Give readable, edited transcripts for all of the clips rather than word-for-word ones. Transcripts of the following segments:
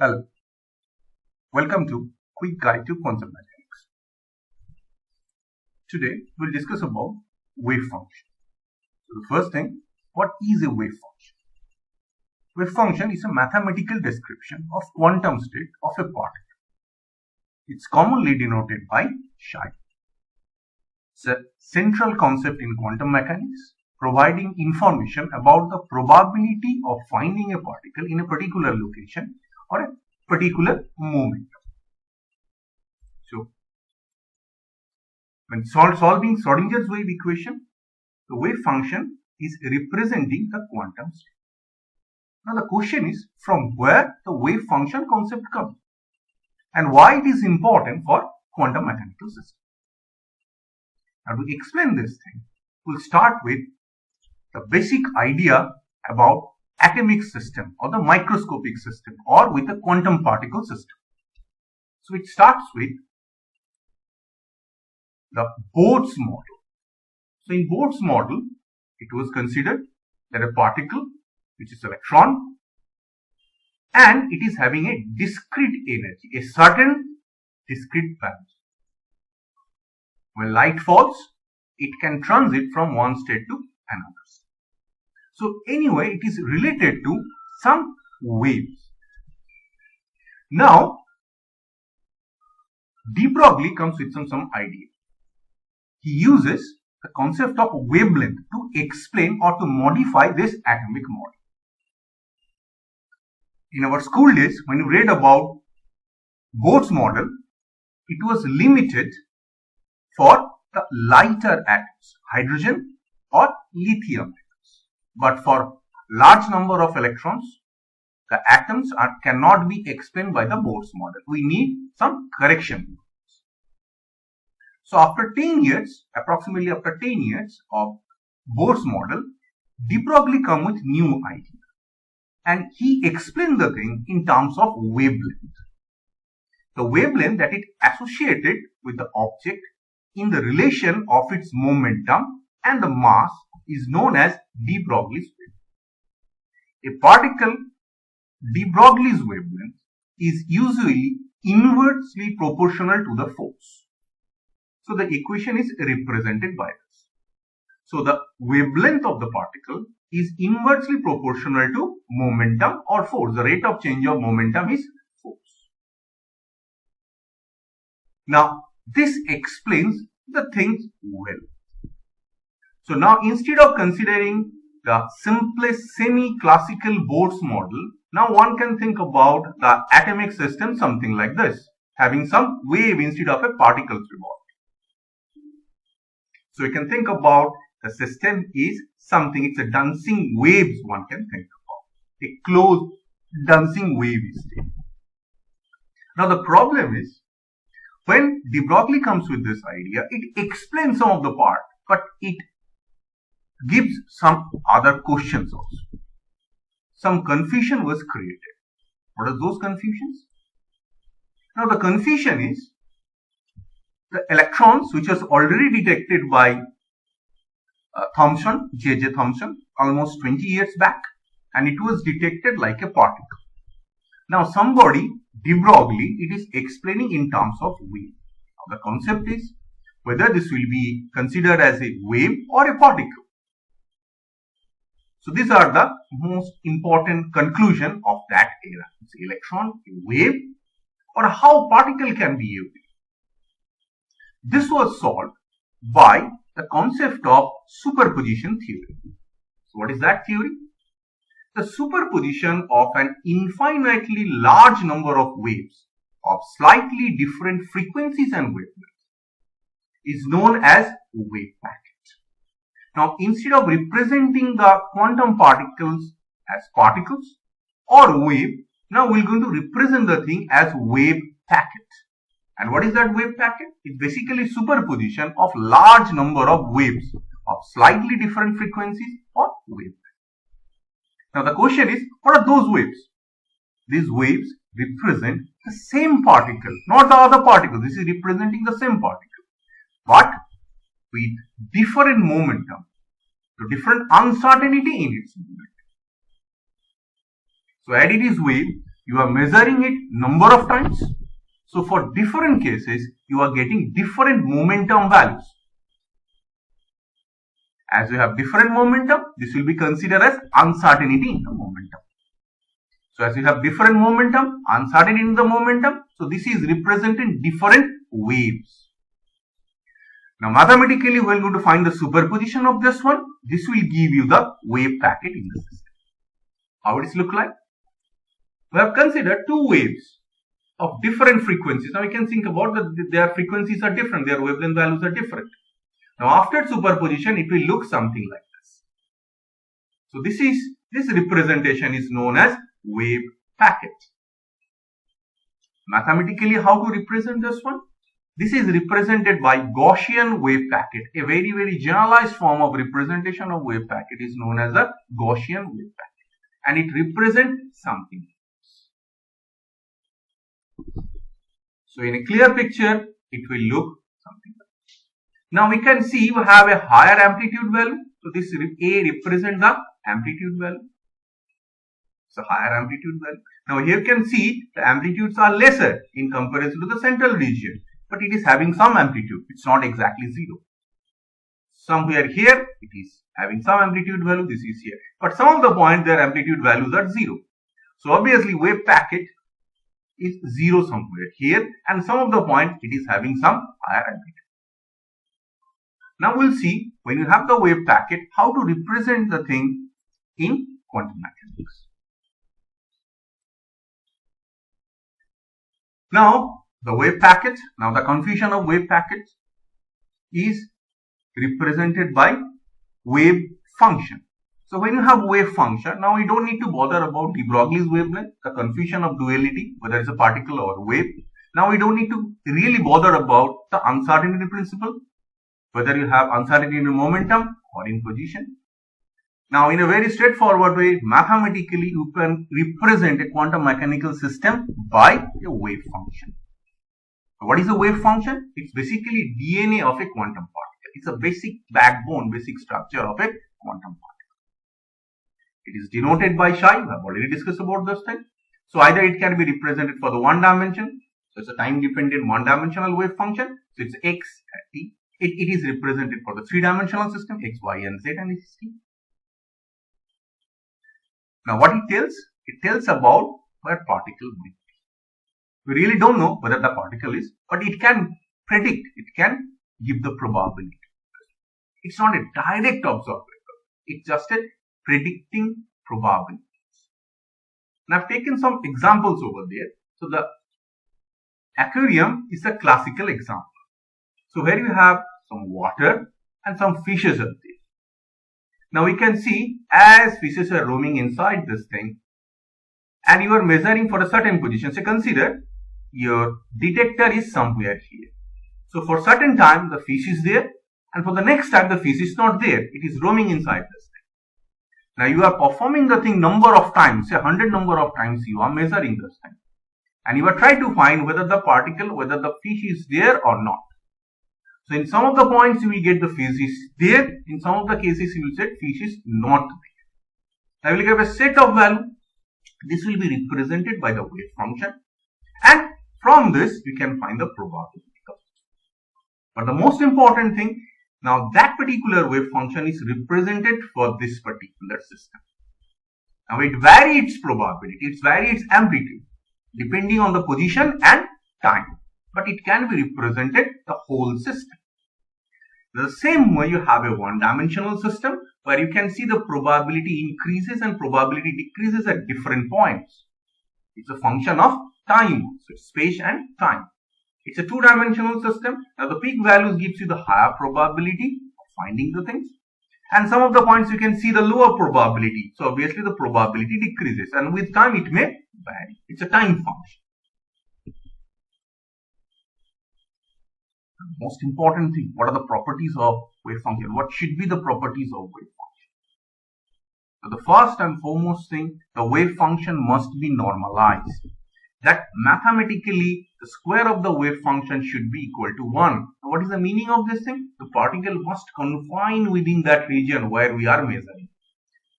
Hello, welcome to Quick Guide to Quantum Mechanics. Today we'll discuss about wave function. So the first thing, what is a wave function? Wave function is a mathematical description of quantum state of a particle. It's commonly denoted by psi. It's a central concept in quantum mechanics, providing information about the probability of finding a particle in a particular location or a particular momentum. So, when solving Schrodinger's wave equation, the wave function is representing the quantum state. Now the question is, from where the wave function concept comes and why it is important for quantum mechanical systems. Now to explain this thing, we'll start with the basic idea about atomic system or the microscopic system or with the quantum particle system. So it starts with the Bohr's model. So in Bohr's model, it was considered that a particle, which is electron, and it is having a discrete energy, a certain discrete value. When light falls, it can transit from one state to another. So anyway, it is related to some waves. Now, de Broglie comes with some idea. He uses the concept of wavelength to explain or to modify this atomic model. In our school days, when we read about Bohr's model, it was limited for the lighter atoms, hydrogen or lithium. But for large number of electrons, the atoms cannot be explained by the Bohr's model. We need some correction. So after 10 years, approximately after 10 years of Bohr's model, de Broglie come with new idea. And he explained the thing in terms of wavelength. The wavelength that it associated with the object in the relation of its momentum and the mass is known as de Broglie's wave. A particle de Broglie's wavelength is usually inversely proportional to the force. So the equation is represented by this. So the wavelength of the particle is inversely proportional to momentum or force. The rate of change of momentum is force. Now this explains the things well. So now instead of considering the simplest semi-classical Bohr's model, now one can think about the atomic system something like this, having some wave instead of a particle revolving. So you can think about the system is something, it's a dancing waves one can think about. A closed dancing wave is there. Now the problem is, when de Broglie comes with this idea, it explains some of the part, but it gives some other questions also. Some confusion was created. What are those confusions? Now the confusion is the electrons which was already detected by Thomson, J.J. Thomson, almost 20 years back, and it was detected like a particle. Now somebody, de Broglie, it is explaining in terms of wave. Now the concept is whether this will be considered as a wave or a particle. So these are the most important conclusion of that era. It's electron, a wave, or how particle can be a wave. This was solved by the concept of superposition theory. So what is that theory? The superposition of an infinitely large number of waves of slightly different frequencies and wavelengths is known as wave packet. Now, instead of representing the quantum particles as particles or wave, now we're going to represent the thing as wave packet. And what is that wave packet? It's basically superposition of large number of waves of slightly different frequencies or wavelengths. Now the question is, what are those waves? These waves represent the same particle, not the other particle. This is representing the same particle, but with different momentum, to different uncertainty in its movement. So as it is wave, you are measuring it number of times. So for different cases, you are getting different momentum values. As you have different momentum, this will be considered as uncertainty in the momentum. So as you have different momentum, uncertainty in the momentum, so this is representing different waves. Now mathematically, we are going to find the superposition of this one. This will give you the wave packet in the system. How it look like? We have considered two waves of different frequencies. Now we can think about that their frequencies are different, their wavelength values are different. Now after superposition, it will look something like this. So this representation is known as wave packet. Mathematically, how to represent this one? This is represented by Gaussian wave packet. A very, very generalized form of representation of wave packet is known as a Gaussian wave packet. And it represents something. So in a clear picture, it will look something like this. Now we can see we have a higher amplitude value. So this A represents the amplitude value. So higher amplitude value. Now here you can see the amplitudes are lesser in comparison to the central region. But it is having some amplitude. It's not exactly zero. Somewhere here it is having some amplitude value. This is here. But some of the points their amplitude values are zero. So obviously wave packet is zero somewhere here, and some of the points it is having some higher amplitude. Now we'll see when you have the wave packet how to represent the thing in quantum mechanics. Now the wave packet, now the confusion of wave packets is represented by wave function. So when you have wave function, now we don't need to bother about de Broglie's wavelength, the confusion of duality, whether it's a particle or a wave. Now we don't need to really bother about the uncertainty principle, whether you have uncertainty in momentum or in position. Now in a very straightforward way, mathematically you can represent a quantum mechanical system by a wave function. What is a wave function? It's basically DNA of a quantum particle. It's a basic backbone, basic structure of a quantum particle. It is denoted by psi. We have already discussed about this thing. So either it can be represented for the one dimension. So it's a time dependent one dimensional wave function. So it's x at t. It is represented for the three dimensional system x, y and z and it's t. Now what it tells? It tells about where particle will be. We really don't know whether the particle is, but it can predict, it can give the probability. It's not a direct observable. It's just a predicting probabilities. Now I've taken some examples over there. So the aquarium is a classical example. So here you have some water and some fishes are there. Now we can see as fishes are roaming inside this thing and you are measuring for a certain position. So consider your detector is somewhere here. So for certain time the fish is there and for the next time the fish is not there. It is roaming inside this thing. Now you are performing the thing number of times, say 100 number of times you are measuring this thing. And you are trying to find whether the particle, whether the fish is there or not. So in some of the points you will get the fish is there. In some of the cases you will say fish is not there. Now we will have a set of value. This will be represented by the wave function. And from this you can find the probability. But the most important thing, now that particular wave function is represented for this particular system. Now it varies its probability, it varies its amplitude depending on the position and time. But it can be represented the whole system. The same way you have a one-dimensional system where you can see the probability increases and probability decreases at different points. It's a function of time, so it's space and time. It's a two-dimensional system. Now the peak values gives you the higher probability of finding the things. And some of the points you can see the lower probability. So obviously the probability decreases and with time it may vary. It's a time function. The most important thing, what are the properties of wave function? What should be the properties of wave function? So the first and foremost thing, the wave function must be normalized. That mathematically the square of the wave function should be equal to 1. Now what is the meaning of this thing? The particle must confine within that region where we are measuring.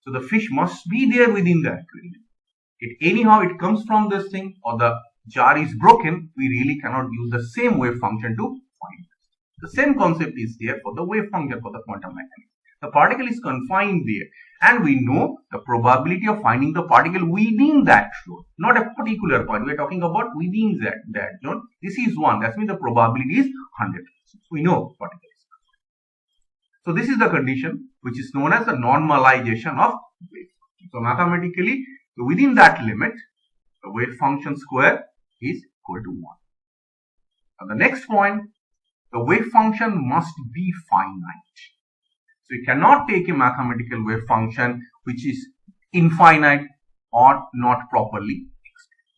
So the fish must be there within the aquarium. anyhow it comes from this thing, or the jar is broken, we really cannot use the same wave function to find. The same concept is there for the wave function for the quantum mechanics. The particle is confined there, and we know the probability of finding the particle within that zone, not a particular point. We are talking about within that zone. This is 1. That means the probability is 100%. We know particle is confined. So this is the condition which is known as the normalization of wave. So mathematically, within that limit, the wave function square is equal to 1. Now the next point, the wave function must be finite. So you cannot take a mathematical wave function which is infinite or not properly expressed.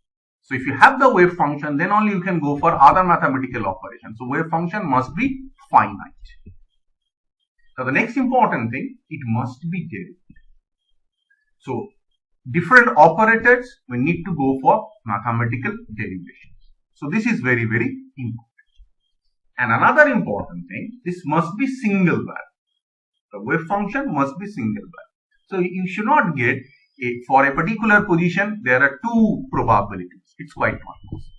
So if you have the wave function, then only you can go for other mathematical operations. So wave function must be finite. Now the next important thing, it must be derived. So different operators, we need to go for mathematical derivations. So this is very, very important. And another important thing, this must be single value. The wave function must be single value. So you should not get for a particular position, there are 2 probabilities. It's quite obvious.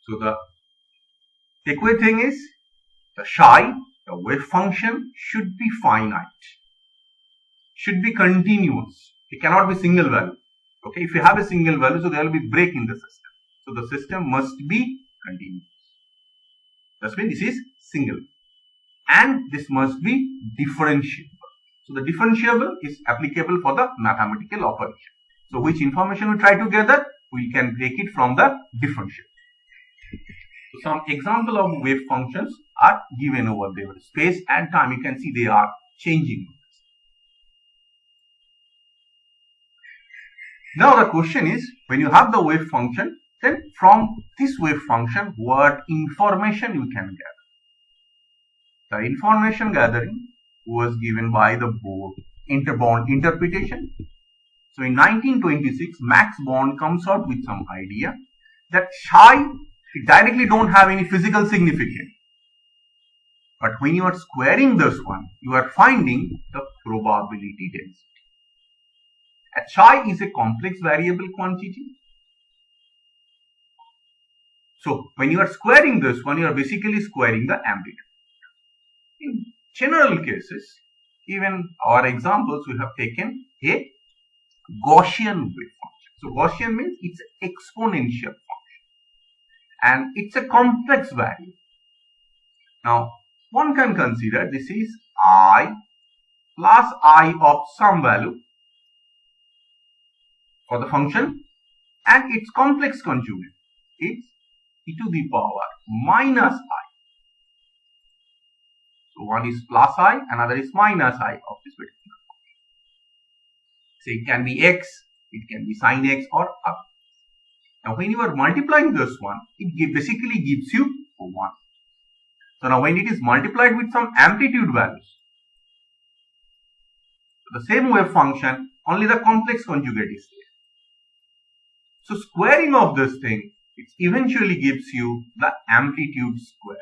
So the takeaway thing is, the wave function should be finite, should be continuous. It cannot be single value. Okay, if you have a single value, so there will be break in the system. So the system must be continuous. That means this is single, and this must be differentiable. So the differentiable is applicable for the mathematical operation. So which information we try to gather, we can take it from the differentiable. So some example of wave functions are given over there. Space and time, you can see they are changing. Now the question is, when you have the wave function, then from this wave function, what information you can gather? The information gathering was given by the Born interpretation. So in 1926, Max Born comes out with some idea that psi directly don't have any physical significance. But when you are squaring this one, you are finding the probability density. Psi is a complex variable quantity. So when you are squaring this one, you are basically squaring the amplitude. In general cases, even our examples, we have taken a Gaussian wave function. So Gaussian means it's an exponential function and it's a complex value. Now one can consider this is I plus I of some value for the function, and its complex conjugate is e to the power minus I. So one is plus I, another is minus I of this particular function. So it can be x, it can be sin x or up. Now when you are multiplying this one, it basically gives you 1. So now when it is multiplied with some amplitude values, the same wave function, only the complex conjugate is there. So squaring of this thing, it eventually gives you the amplitude square.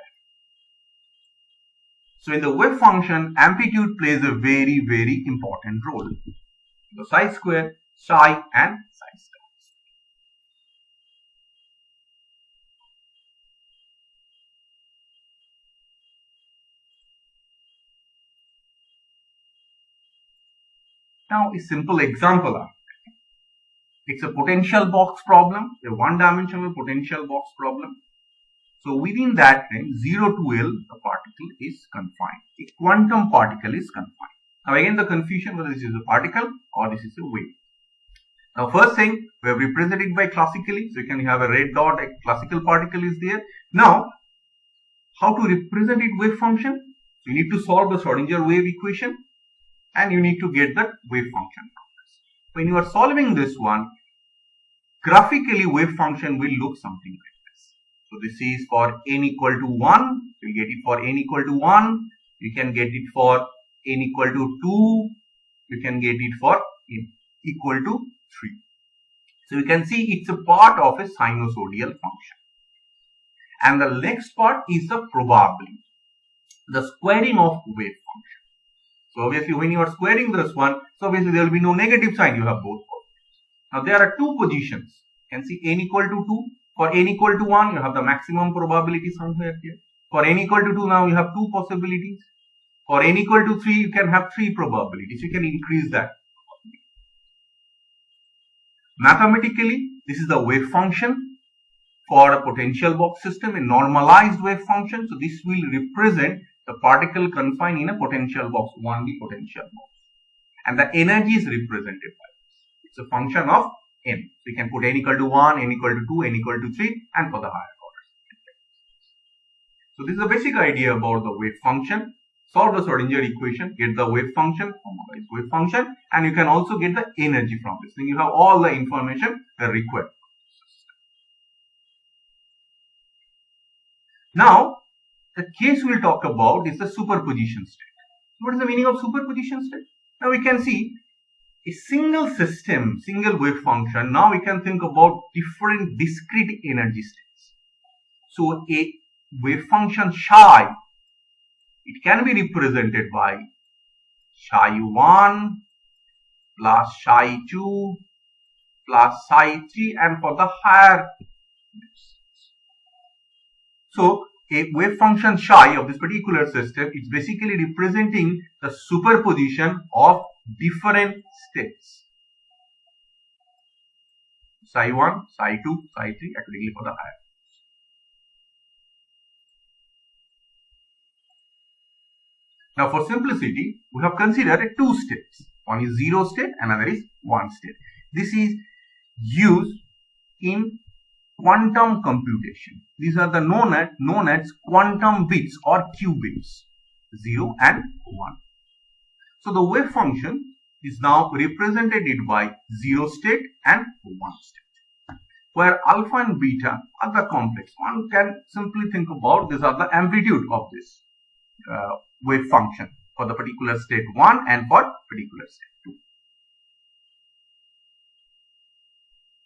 So in the wave function, amplitude plays a very, very important role. The psi square, psi and psi star. Now a simple example. It's a potential box problem, a one-dimensional potential box problem. So within that thing, 0 to L, the particle is confined. A quantum particle is confined. Now again the confusion whether this is a particle or this is a wave. Now first thing, we have represented by classically. So you can have a red dot, a classical particle is there. Now, how to represent it wave function? You need to solve the Schrodinger wave equation and you need to get that wave function. When you are solving this one, graphically wave function will look something like this. So this is for n equal to 1, you get it for n equal to 1, you can get it for n equal to 2, you can get it for n equal to 3. So you can see it's a part of a sinusoidal function. And the next part is the probability, the squaring of wave function. So obviously when you are squaring this one, so obviously there will be no negative sign, you have both. Now there are two positions. You can see n equal to 2. For n equal to 1, you have the maximum probability somewhere here. For n equal to 2, now you have two possibilities. For n equal to 3, you can have 3 probabilities. You can increase that. Mathematically, this is the wave function for a potential box system, a normalized wave function. So this will represent the particle confined in a potential box, 1D potential box. And the energy is represented by this. It's a function of n. So you can put n equal to 1, n equal to 2, n equal to 3, and for the higher orders. So this is the basic idea about the wave function. Solve the Schrodinger equation, get the wave function, normalized wave function, and you can also get the energy from this. Then you have all the information required. Now, the case we'll talk about is the superposition state. What is the meaning of superposition state? Now we can see a single system, single wave function. Now we can think about different discrete energy states. So a wave function psi, it can be represented by psi 1 plus psi 2 plus psi 3, and for the higher. So a wave function psi of this particular system is basically representing the superposition of different states. Psi 1, psi 2, psi 3 accordingly for the higher. Now for simplicity, we have considered two states. One is 0 state, another is 1 state. This is used in quantum computation. These are the known as quantum bits or qubits, 0 and 1. So the wave function is now represented by 0 state and 1 state, where alpha and beta are the complex. One can simply think about these are the amplitude of this wave function for the particular state 1 and for particular state 2.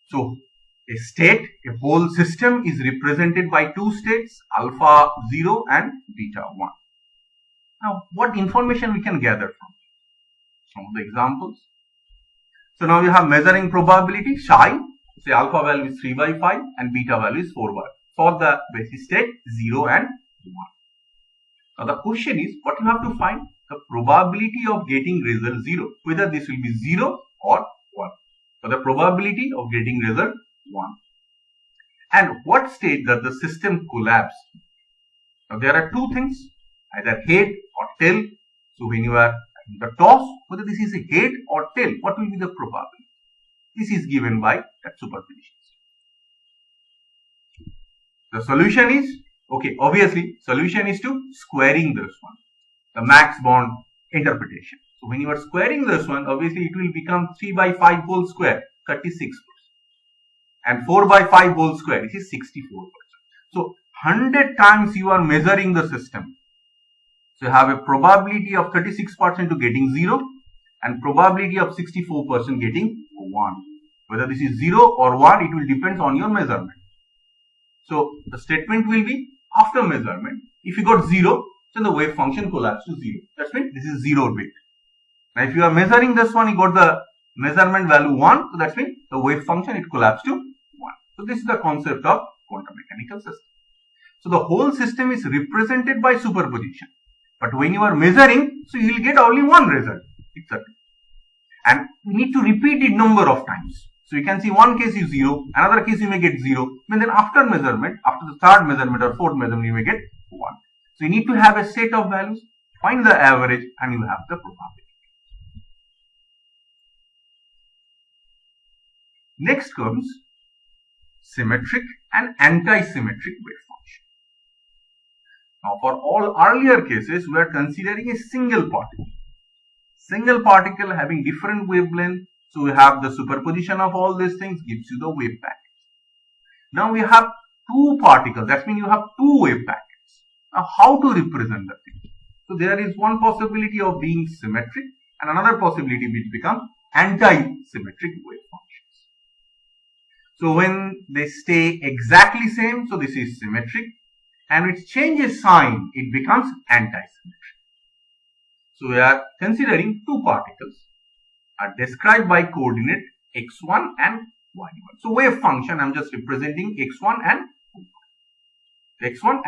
So a state, a whole system is represented by two states, alpha 0 and beta 1. Now what information we can gather from some of the examples? So now you have measuring probability psi, say alpha value is 3 by 5 and beta value is 4 by 5 for the basis state 0 and 1. Now the question is, what you have to find? The probability of getting result 0, whether this will be 0 or 1. For the probability of getting result 1. And what state does the system collapse? Now there are two things, either head or tail. So when you are in the toss, whether this is a head or tail, what will be the probability? This is given by that superposition. The solution is, okay, obviously solution is to squaring this one, the max bond interpretation. So when you are squaring this one, obviously it will become 3 by 5 whole square, 36%. And 4 by 5 whole square, it is 64%. So 100 times you are measuring the system. So you have a probability of 36% to getting 0 and probability of 64% getting 1. Whether this is 0 or 1, it will depend on your measurement. So the statement will be after measurement. If you got 0, then the wave function collapses to 0. That's means this is 0 bit. Now if you are measuring this one, you got the measurement value 1. So that means the wave function, it collapses to 1. So this is the concept of quantum mechanical system. So the whole system is represented by superposition. But when you are measuring, so you will get only one result. It's certain. And we need to repeat it number of times. So you can see one case is 0, another case you may get 0, and then after measurement, after the third measurement or fourth measurement, you may get 1. So you need to have a set of values, find the average, and you have the probability. Next comes symmetric and anti-symmetric wave function. Now for all earlier cases, we are considering a single particle. Single particle having different wavelength. So we have the superposition of all these things gives you the wave packet. Now we have two particles. That means you have two wave packets. Now how to represent the thing? So there is one possibility of being symmetric and another possibility which becomes anti-symmetric wave functions. So when they stay exactly same, so this is symmetric, and it changes sign, it becomes anti-symmetric. So we are considering two particles are described by coordinate x1 and y1. So wave function, I'm just representing x1 and x2. So x1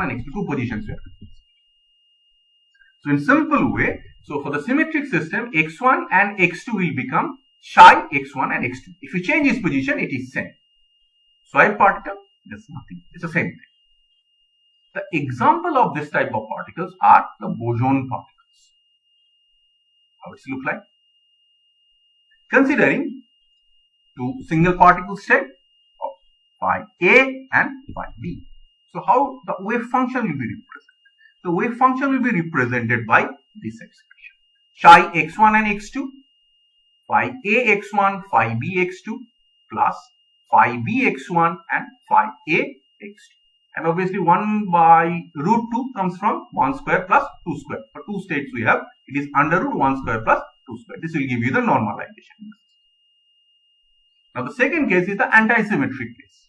and x2, two positions here. So in simple way, so for the symmetric system, x1 and x2 will become psi x1 and x2. If you change its position, it is same. Swipe particle, there's nothing. It's the same thing. The example of this type of particles are the boson particles. How does it look like? Considering two single particle state of phi A and phi B. So how the wave function will be represented? The wave function will be represented by this expression. Psi x1 and x2, phi A x1, phi B x2 plus phi B x1 and phi A x2. And obviously 1 by root 2 comes from 1 square plus 2 square. For two states we have, it is under root 1 square plus 2 square. This will give you the normalization. Now the second case is the anti-symmetric case.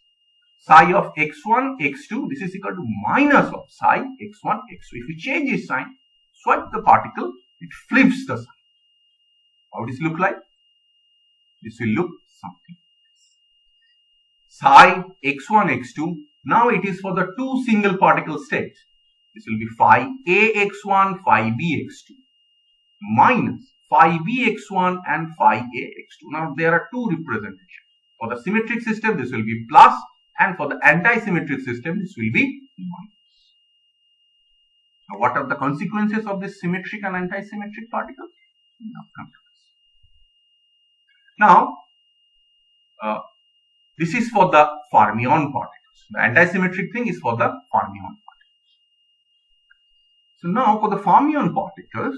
Psi of x1, x2, this is equal to minus of psi x1, x2. If you change its sign, swipe the particle, it flips the sign. How does it look like? This will look something like this. Psi x1, x2. Now it is for the two single particle states. This will be phi A x1, phi B x2 minus phi B x1 and phi A x2. Now there are two representations. For the symmetric system, this will be plus, and for the anti-symmetric system, this will be minus. Now what are the consequences of this symmetric and anti-symmetric particles? Now, this is for the fermion particles. The anti-symmetric thing is for the fermion particles. So now for the fermion particles,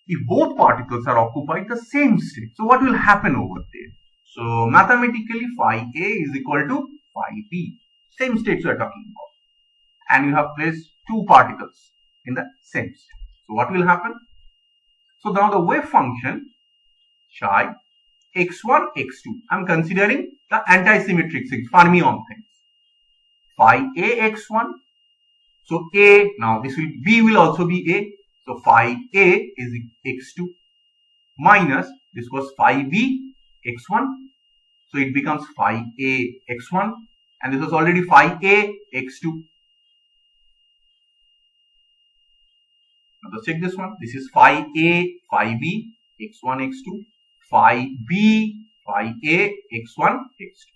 if both particles are occupied the same state, so what will happen over there? So mathematically phi A is equal to phi B. Same states we are talking about. And you have placed two particles in the same state. So what will happen? So now the wave function psi x1, x2. I am considering the anti-symmetric things, fermion things. Phi A x1. So A, now this will B will also be A. So phi A is x2 minus this was phi B x1. So it becomes phi A x1 and this was already phi A x2. Now let's check this one. This is phi A, phi B, x1, x2, phi B, phi A, x1, x2.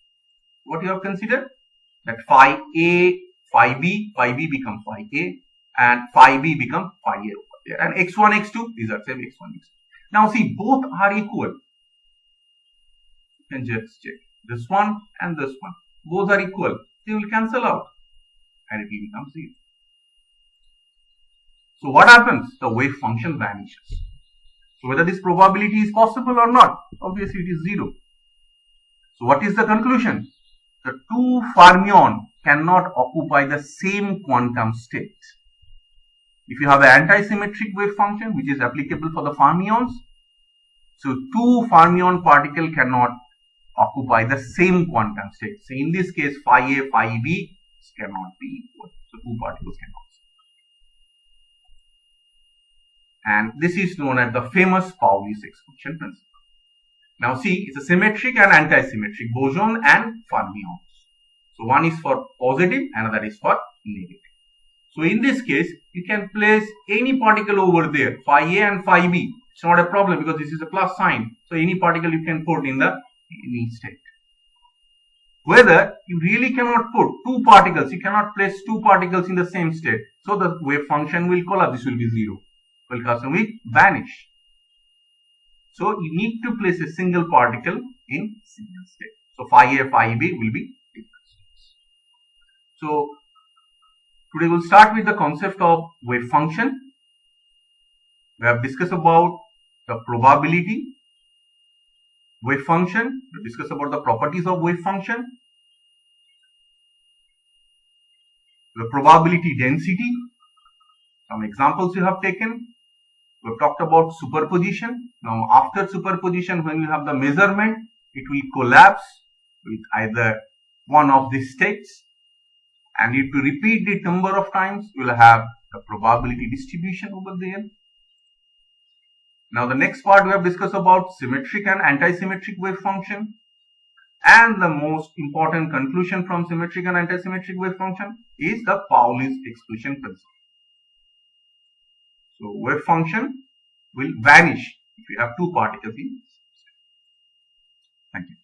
What you have considered? That phi A, phi B become phi A and phi B become phi A over there. And x1, x2, these are same x1, x2. Now see, both are equal. You can just check this one and this one. Both are equal. They will cancel out and it will become 0. So what happens? The wave function vanishes. So whether this probability is possible or not, obviously it is 0. So what is the conclusion? The two fermion cannot occupy the same quantum state. If you have an anti-symmetric wave function which is applicable for the fermions, so two fermion particle cannot occupy the same quantum state. So in this case, phi A, phi B cannot be equal. So two particles cannot. And this is known as the famous Pauli's exclusion principle. Now see, it's a symmetric and anti-symmetric boson and fermions. So one is for positive, another is for negative. So in this case, you can place any particle over there, phi A and phi B. It's not a problem because this is a plus sign. So any particle you can put in the any state. Whether you really cannot put two particles, you cannot place two particles in the same state. So the wave function will collapse. This will be 0. Wave function will vanish. So you need to place a single particle in single state. So phi A, phi B will be different states. So today we'll start with the concept of wave function. We have discussed about the probability, wave function, we discussed about the properties of wave function, the probability density, some examples you have taken. We have talked about superposition. Now after superposition, when you have the measurement, it will collapse with either one of these states. And if you repeat it number of times, you will have the probability distribution over there. Now the next part we have discussed about symmetric and anti-symmetric wave function. And the most important conclusion from symmetric and anti-symmetric wave function is the Pauli's exclusion principle. So wave function will vanish if you have two particles in system. Thank you.